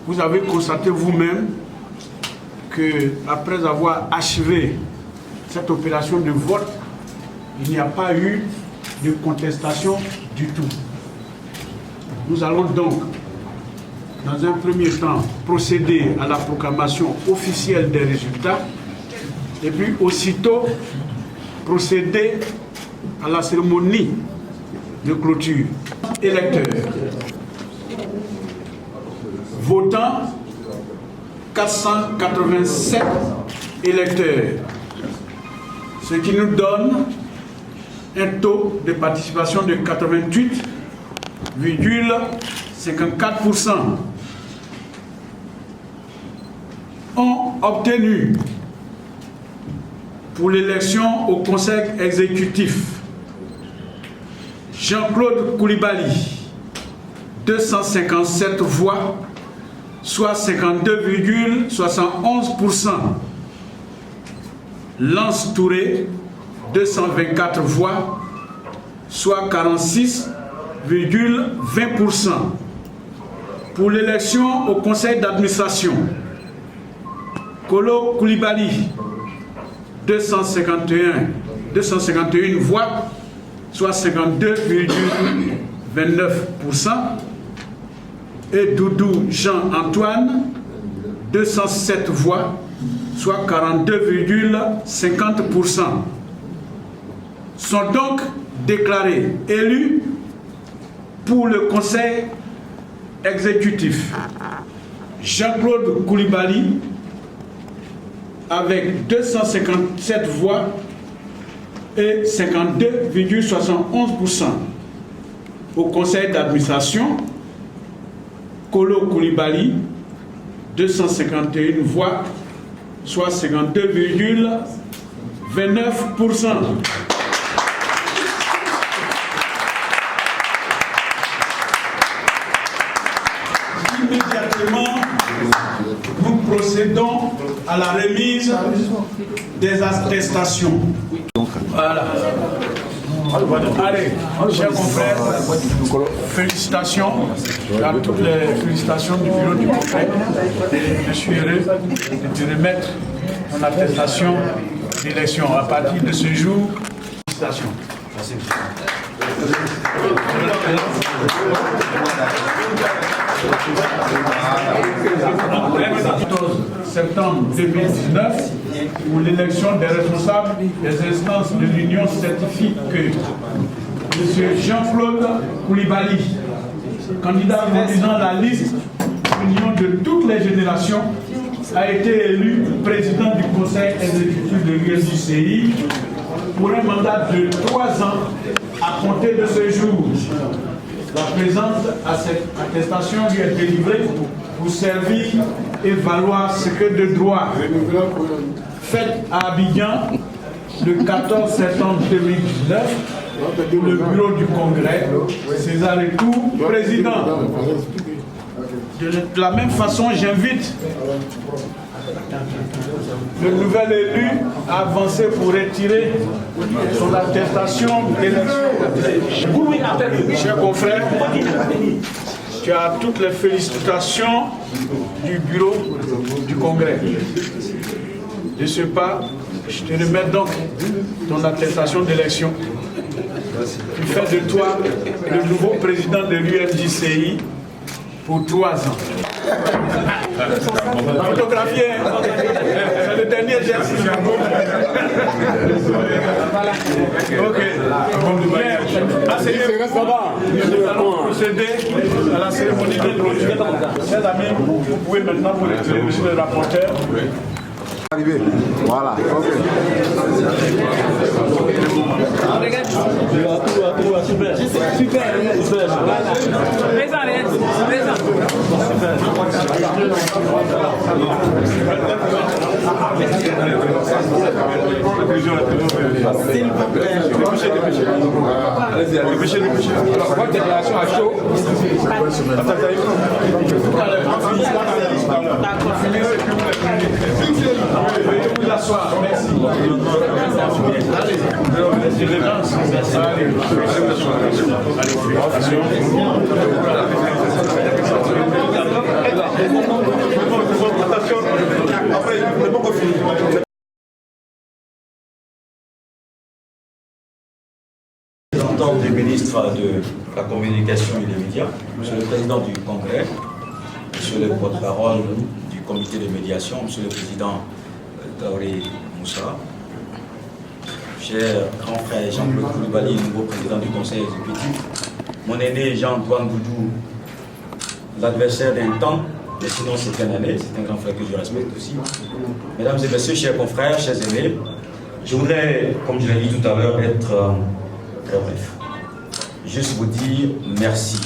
Vous avez constaté vous-même que, après avoir achevé cette opération de vote, il n'y a pas eu de contestation du tout. Nous allons donc, dans un premier temps, procéder à la proclamation officielle des résultats et puis aussitôt procéder à la cérémonie de clôture. Électeurs. Votants, 487 électeurs, ce qui nous donne un taux de participation de 88,54%. Ont obtenu pour l'élection au Conseil exécutif Jean-Claude Koulibaly, 257 voix, soit 52,71%. Lance Touré, 224 voix, soit 46,20%. Pour l'élection au conseil d'administration, Kolo Koulibaly, 251 voix, soit 52,29%. Et Doudou Jean-Antoine, 207 voix, soit 42,50%. Sont donc déclarés élus pour le conseil exécutif Jean-Claude Koulibaly avec 257 voix et 52,71%. Au conseil d'administration, Kolo Koulibaly, 251 voix, soit 52,29%. Immédiatement, nous procédons à la remise des attestations. Voilà. Allez, chers confrères, félicitations à toutes les félicitations du bureau du congrès. Je suis heureux de te remettre ton attestation d'élection. À partir de ce jour, félicitations. Merci. 14 septembre 2019, où l'élection des responsables des instances de l'Union certifie que M. Jean-Claude Koulibaly, candidat conduisant la liste Union de toutes les générations, a été élu président du conseil exécutif de l'USJCI pour un mandat de 3 ans à compter de ce jour. La présente attestation lui est délivrée pour servir et valoir secret de droit. Faite à Abidjan le 14 septembre 2019, le bureau du congrès, César Etou, président. De la même façon, j'invite le nouvel élu à avancer pour retirer son attestation d'élection. Chers confrères, tu as toutes les félicitations du bureau du congrès. De ce pas, je te remets donc ton attestation d'élection. Tu fais de toi le nouveau président de l'USJCI pour 3 ans. Photographié, c'est le dernier geste. Ok. Nous allons procéder à la cérémonie de clôture. Chers amis, vous pouvez maintenant vous retirer, monsieur le rapporteur. Arrivé. Voilà. Ok. Super. Super. Présent. Votre déclaration à chaud. Veuillez vous asseoir. Merci. Représentant du ministre de la Communication et des Médias, Monsieur le Président du Congrès, Monsieur le porte-parole du comité de médiation, Monsieur le Président Taouré Moussa, cher grand frère Jean-Claude Koulibaly, nouveau président du Conseil exécutif, mon aîné Jean-Antoine Boudou, l'adversaire d'un temps, mais sinon c'est un aîné, c'est un grand frère que je respecte aussi. Mesdames et messieurs, chers confrères, chers aînés, je voudrais, comme je l'ai dit tout à l'heure, être très bref. Juste vous dire merci.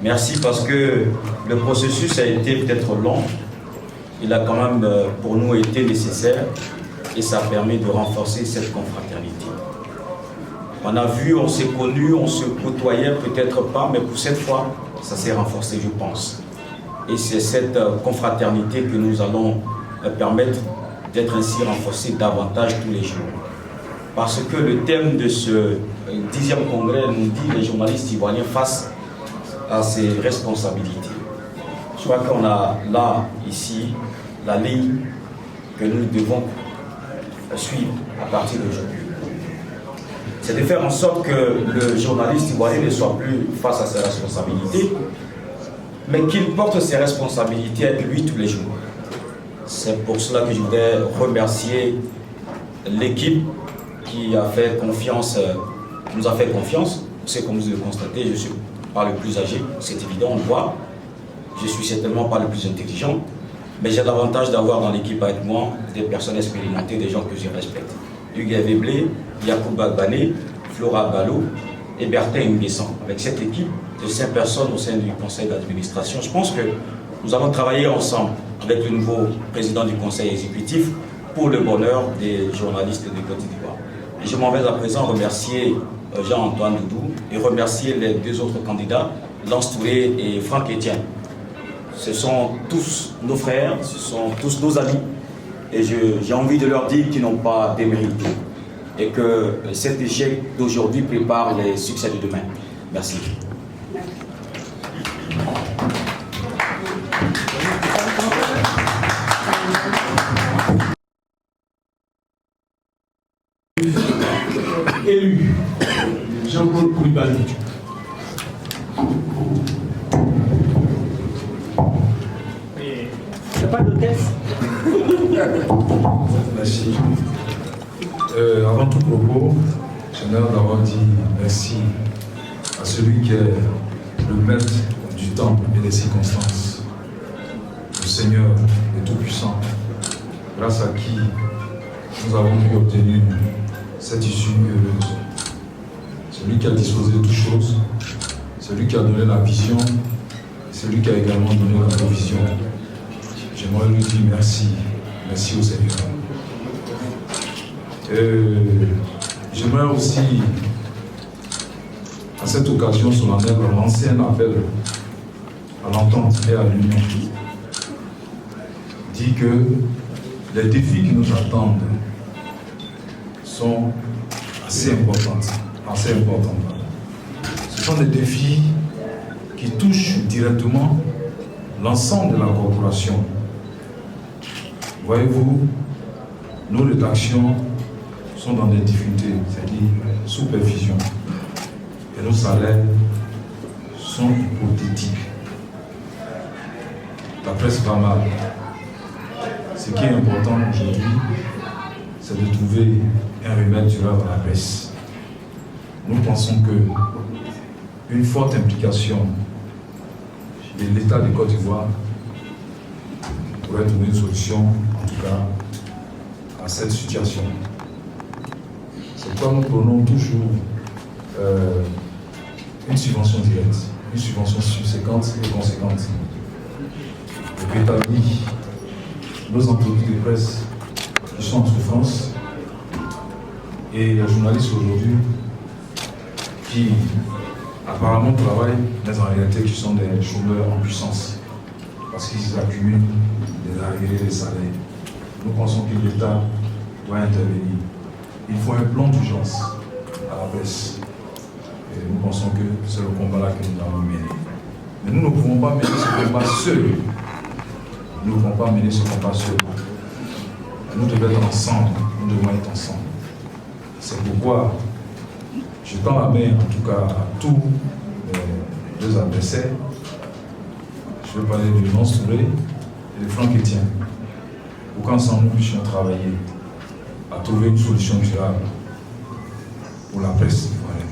Merci parce que le processus a été peut-être long. Il a quand même pour nous été nécessaire et ça a permis de renforcer cette confraternité. On a vu, on s'est connus, on se côtoyait peut-être pas, mais pour cette fois, ça s'est renforcé, je pense. Et c'est cette confraternité que nous allons permettre d'être ainsi renforcée davantage tous les jours. Parce que le thème de ce 10e congrès nous dit les journalistes ivoiriens face à ses responsabilités. Je crois qu'on a là, ici, la ligne que nous devons suivre à partir d'aujourd'hui. C'est de faire en sorte que le journaliste ivoirien ne soit plus face à ses responsabilités, mais qu'il porte ses responsabilités avec lui tous les jours. C'est pour cela que je voudrais remercier l'équipe qui a fait confiance, qui nous a fait confiance. C'est comme vous le constatez, je ne suis pas le plus âgé, c'est évident, on le voit. Je suis certainement pas le plus intelligent, mais j'ai l'avantage d'avoir dans l'équipe avec moi des personnes expérimentées, des gens que je respecte. Hugues Veblé, Yacoub Bagbané, Flora Ballot et Bertin Nguessan. Avec cette équipe de 5 personnes au sein du conseil d'administration, je pense que nous allons travailler ensemble avec le nouveau président du conseil exécutif pour le bonheur des journalistes de Côte d'Ivoire. Et je m'en vais à présent remercier Jean-Antoine Doudou et remercier les 2 autres candidats, Lance Touré et Franck Etienne. Ce sont tous nos frères, ce sont tous nos amis et j'ai envie de leur dire qu'ils n'ont pas démérité et que cet échec d'aujourd'hui prépare les succès de demain. Merci. Élu Jean-Claude Koulibaly. C'est pas d'hôtesse. Merci. Avant tout propos, j'aimerais d'abord dire merci à celui qui est le maître du temps et des circonstances, le Seigneur est tout-puissant, grâce à qui nous avons pu obtenir cette issue heureuse. Celui qui a disposé de toutes choses, celui qui a donné la vision, celui qui a également donné la provision. J'aimerais lui dire merci, merci au Seigneur. J'aimerais aussi, à cette occasion solennelle, lancer un appel à l'entente et à l'union. Dit que les défis qui nous attendent sont assez importants. Ce sont des défis qui touchent directement l'ensemble de la corporation. Voyez-vous, nos rédactions sont dans des difficultés, c'est-à-dire sous perfusion. Et nos salaires sont hypothétiques. La presse va mal. Ce qui est important aujourd'hui, c'est de trouver un remède durable à la presse. Nous pensons que une forte implication de l'État de Côte d'Ivoire pourrait trouver une solution, en tout cas, à cette situation. C'est pourquoi nous prenons toujours une subvention directe, une subvention subséquente et conséquente. rétablir nos entreprises de presse qui sont en souffrance et les journalistes aujourd'hui qui apparemment travaillent, mais en réalité qui sont des chômeurs en puissance parce qu'ils accumulent des arriérés, des salaires. Nous pensons que l'État doit intervenir. Il faut un plan d'urgence à la presse. Et nous pensons que c'est le combat-là que nous avons mené. Mais nous ne pouvons pas mener ce combat seul. Nous ne pouvons pas mener ce combat seul. Nous devons être ensemble. Nous devons être ensemble. C'est pourquoi je tends la main, en tout cas, à tous les deux adversaires. Je veux parler de Nance Touré et de Franck Etienne. Pour qu'ensemble nous puissions travailler à trouver une solution durable pour la presse ivoirienne.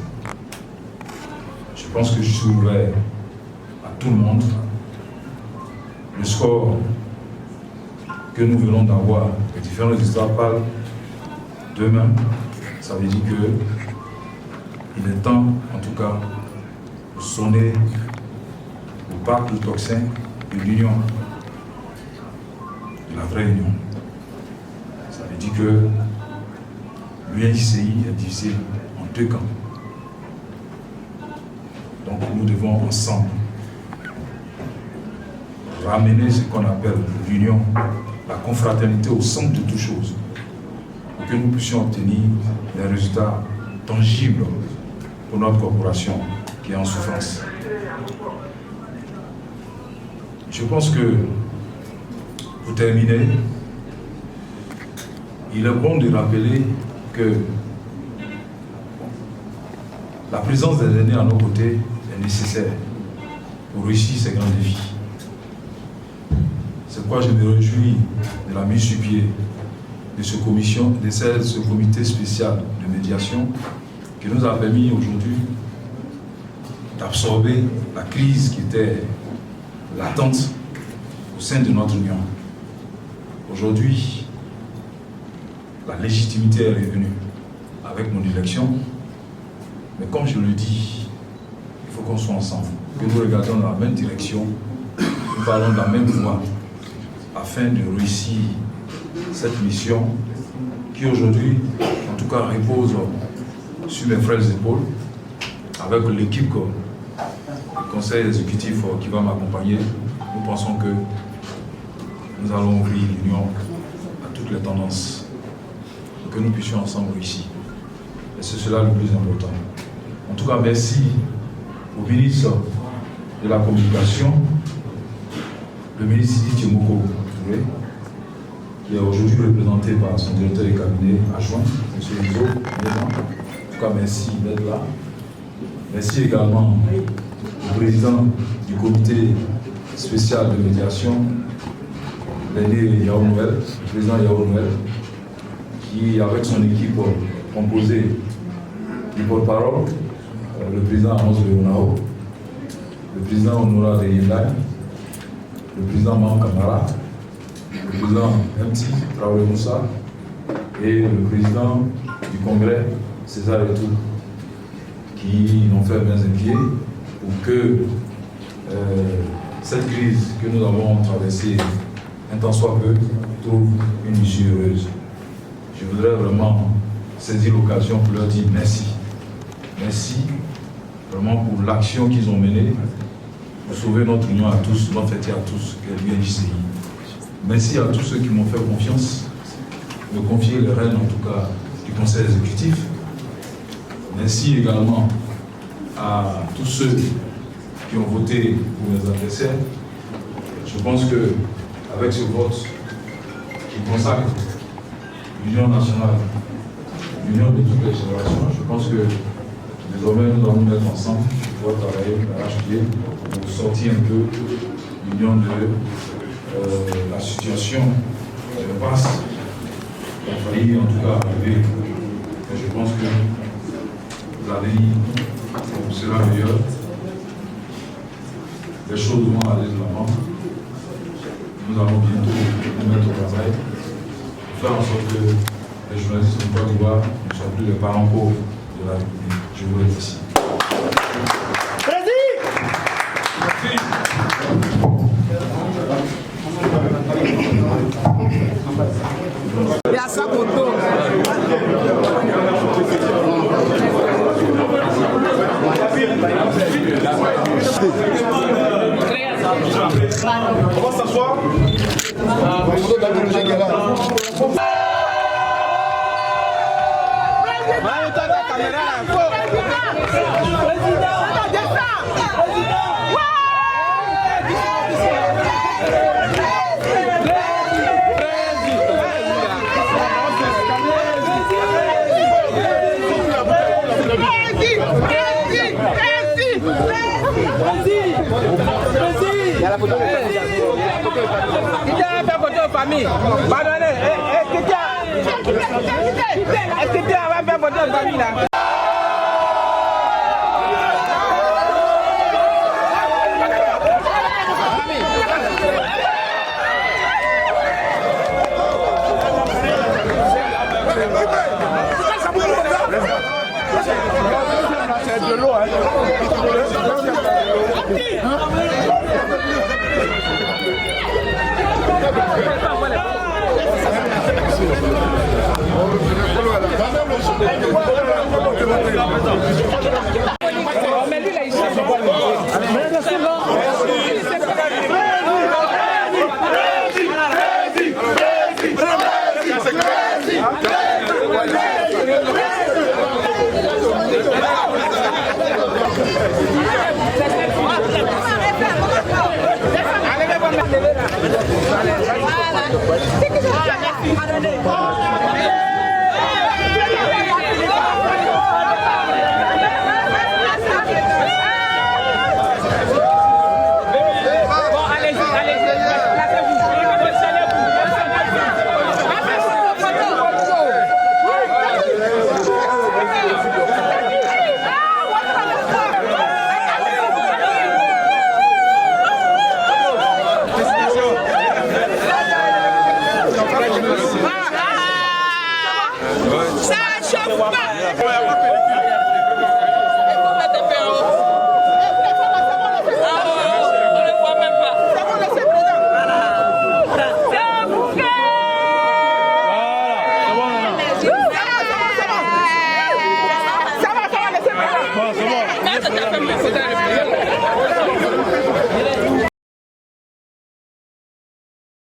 Je pense que je suis ouvert à tout le monde. Le score que nous venons d'avoir, les différents résultats parlent d'eux-mêmes. Ça veut dire qu'il est temps, en tout cas, de sonner au parc du tocsin de l'union, de la vraie union. Ça veut dire que l'UNJCI est divisé en deux camps. Donc nous devons ensemble ramener ce qu'on appelle l'union, la confraternité au centre de toutes choses, pour que nous puissions obtenir des résultats tangibles pour notre corporation qui est en souffrance. Je pense que, pour terminer, il est bon de rappeler que la présence des aînés à nos côtés est nécessaire pour réussir ces grands défis. C'est pourquoi je me réjouis de la mise sur pied de ce comité spécial de médiation qui nous a permis aujourd'hui d'absorber la crise qui était latente au sein de notre union. Aujourd'hui, la légitimité est revenue avec mon élection. Mais comme je le dis, il faut qu'on soit ensemble, que nous regardions dans la même direction, nous parlons de la même voie, afin de réussir cette mission qui aujourd'hui, en tout cas, repose sur mes frères épaules, avec l'équipe du conseil exécutif qui va m'accompagner. Nous pensons que nous allons ouvrir l'union à toutes les tendances, pour que nous puissions ensemble réussir. Et c'est cela le plus important. En tout cas, merci au ministre de la Communication, le ministre Sidi Tchemoko Touré, qui est aujourd'hui représenté par son directeur de cabinet adjoint, M. Izo. En tout cas, merci d'être là. Merci également au président du comité spécial de médiation, l'aîné Yao Noël, le président Yao Noël, qui, avec son équipe composée du porte-parole, le président Amos Leonao, le président Honora de Yendai, le président Mam Kamara, le président MT Traoré Moussa et le président du Congrès, César Etou, qui ont fait mains et pieds pour que cette crise que nous avons traversée, un temps soit peu, trouve une issue heureuse. Je voudrais vraiment saisir l'occasion pour leur dire merci. Merci vraiment pour l'action qu'ils ont menée pour sauver notre union à tous, notre fête à tous, qu'est l'UNJCI. Merci à tous ceux qui m'ont fait confiance, me confier les rênes en tout cas du conseil exécutif. Merci également à tous ceux qui ont voté pour mes adversaires. Je pense que avec ce vote qui consacre l'Union nationale, l'Union de toutes les générations, je pense que désormais nous allons nous mettre ensemble pour travailler l'arrache-pied pour sortir un peu l'Union de la situation de passe qui a failli en tout cas arriver. Et je pense que l'avenir sera meilleur. Les choses vont aller de l'avant. Nous allons bientôt nous mettre au travail pour faire en sorte que les journalistes de Côte d'Ivoire ne soient plus les parents pauvres de la République. Je vous remercie. Merci. ça qu'on donne. On va s'asseoir. Famille, pardonnez, est-ce que tu as fait votre famille là? C'est de l'eau, hein. C'est bon.